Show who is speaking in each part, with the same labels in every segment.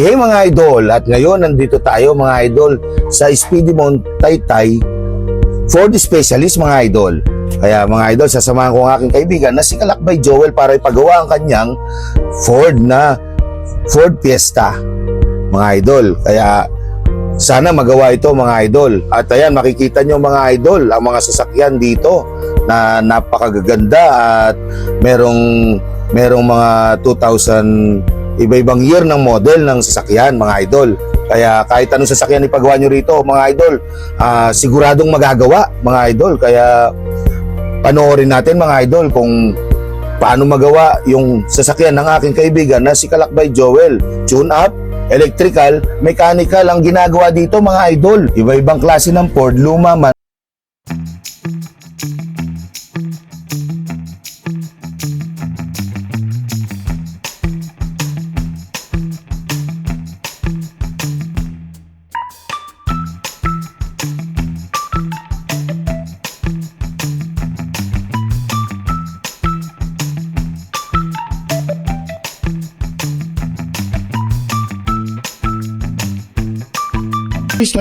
Speaker 1: Hey mga idol, at ngayon nandito tayo mga idol sa Speedy Mon Taytay Ford Specialist mga idol. Kaya mga idol, sasamahan ko ang aking kaibigan na si Kalakbay Joel para ipagawa ang kanyang Ford Fiesta mga idol. Kaya sana magawa ito mga idol. At ayan, makikita nyo mga idol ang mga sasakyan dito na napakagaganda at merong mga 2000 iba-ibang year ng model ng sasakyan mga idol. Kaya kahit anong sasakyan ipagawa nyo rito mga idol, siguradong magagawa mga idol. Kaya panoorin natin mga idol kung paano magawa yung sasakyan ng aking kaibigan na si Kalakbay Joel. Tune up, electrical, mechanical ang ginagawa dito mga idol. Iba-ibang klase ng Ford, luma man.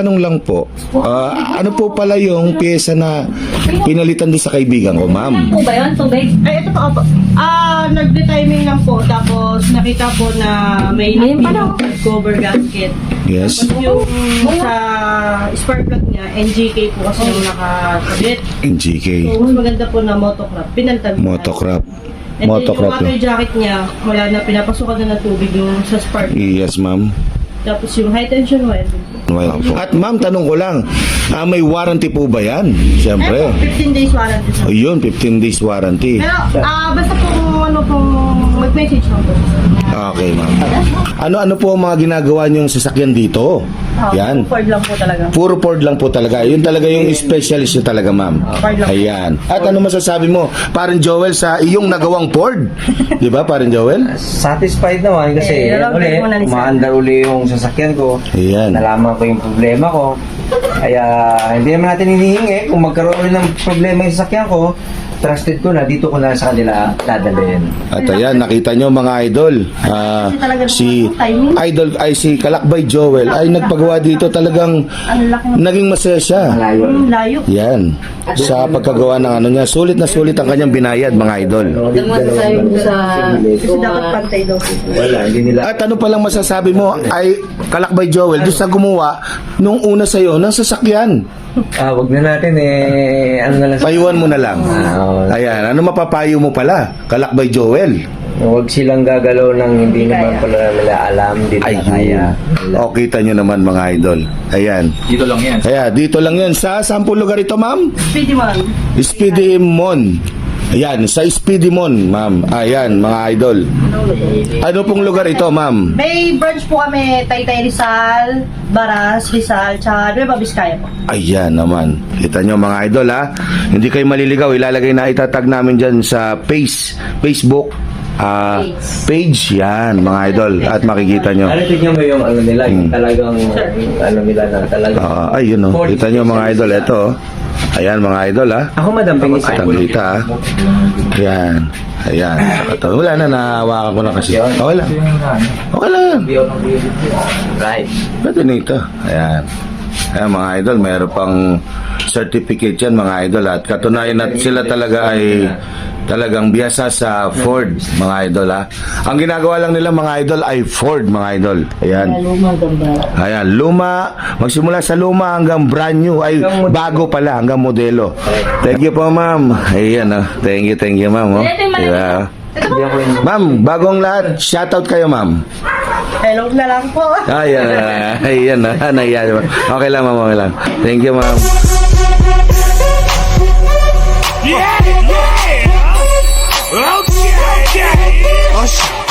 Speaker 1: Tanong lang po, ano po pala yung pyesa na pinalitan doon sa kaibigan ko, ma'am?
Speaker 2: Ano po ba yun? Tubig?
Speaker 3: Ay, ito po. Nag-timing lang po. Tapos nakita po na may
Speaker 2: Ayun pala.
Speaker 3: cover gasket.
Speaker 1: Yes.
Speaker 3: Tapos yung sa spark plug niya, NGK po kasi yung nakakabit.
Speaker 1: NGK.
Speaker 3: So, mas maganda po na motocrop. Pinalitan po.
Speaker 1: Motocrop.
Speaker 3: And then yung
Speaker 1: Motocrop.
Speaker 3: water jacket niya, wala na, pinapasukan na ng tubig yung sa spark.
Speaker 1: Yes, ma'am.
Speaker 3: Tapos yung high tension wire.
Speaker 1: At ma'am, tanong ko lang, may warranty po ba yan? Siyempre.
Speaker 3: Ayun po, 15 days warranty. sir.
Speaker 1: Ayun, 15 days warranty.
Speaker 3: Pero, basta po kung mag-message lang po.
Speaker 1: Okay, ma'am. Ano-ano po ang mga ginagawa niyong sasakyan dito? Yan.
Speaker 3: Ford lang po talaga.
Speaker 1: Puro Ford lang po talaga. Yun talaga yung specialist nyo talaga, ma'am.
Speaker 3: Ford lang.
Speaker 1: Ayan. At ano masasabi mo, parang Joel, sa iyong nagawang Ford? Di ba, parang Joel?
Speaker 4: Satisfied naman kasi
Speaker 3: nalagay
Speaker 4: ulit,
Speaker 3: mo na ni Sir.
Speaker 4: umaandar uli yung sasakyan ko.
Speaker 1: Ayan.
Speaker 4: Nalaman ko yung problema ko. Kaya hindi naman natin hinihingi kung magkaroon ulit ng problema yung sasakyan ko. Trusted ko na, dito ko na sa kanila dadalhin.
Speaker 1: At ayan, nakita nyo mga idol, si Kalakbay Joel ay nagpagawa dito, talagang naging masaya siya.
Speaker 4: Malayo.
Speaker 3: Layo.
Speaker 1: Yan. Sa pagkagawa ng ano niya, sulit na sulit ang kanyang binayad mga idol.
Speaker 2: Ang masasabi mo sa...
Speaker 3: Kasi dapat pantay daw.
Speaker 4: Wala, hindi nila.
Speaker 1: At ano palang masasabi mo ay Kalakbay Joel doon sa gumawa nung una sa'yo ng sasakyan?
Speaker 4: Wag na natin ano na lang.
Speaker 1: Payuhan mo na lang. Ayan, ano mapapayo mo pala, Kalakbay Joel?
Speaker 4: Huwag silang gagalaw ng hindi naman pala nila alam, hindi nila kaya.
Speaker 1: O, kita nyo naman mga idol. Ayan.
Speaker 5: Dito lang yan.
Speaker 1: Kaya dito lang yan. Sa saan po lugar ito, ma'am?
Speaker 3: Speedy man.
Speaker 1: Speedy Mon. Ayan, sa Speedy Mon, ma'am. Ayan, mga idol. Ano pong lugar ito, ma'am?
Speaker 3: May branch po kami, Taytay Rizal, Baras, Rizal, tsaka Nueva Vizcaya po.
Speaker 1: Ayan naman. Kita nyo mga idol ha. Hindi kayo maliligaw. Ilalagay na itatag namin dyan sa Facebook page. Yan mga idol. At makikita nyo.
Speaker 4: Ano tignan mo yung ano nila, yung talagang ano nila na talagang.
Speaker 1: Ayun o. Kita nyo mga idol. Ito o. Ayan mga idol ha.
Speaker 4: Ako madamping isa.
Speaker 1: Kitang-kita ha. Ayan. Ayan. Wala na, nahawakan ko na kasi. Okay lang. Okay lang.
Speaker 4: Right.
Speaker 1: Pwede na ito. Ayan. Ayan mga idol, mayroon pang certificate yan mga idol. At katunayan at sila talaga ay talagang biyasa sa Ford mga idol ha. Ang ginagawa lang nila mga idol ay Ford mga idol. Ayan. Ayan, luma. Magsimula sa luma hanggang brand new. Ay, bago pala hanggang modelo. Thank you po ma'am. Ayan oh. Thank you ma'am oh. Diba? Ma'am, bagong lahat. Shoutout kayo ma'am.
Speaker 3: Hello na lang po.
Speaker 1: Ayan. Okay lang ma'am, okay lang. Thank you ma'am.
Speaker 6: Yeah! Okay.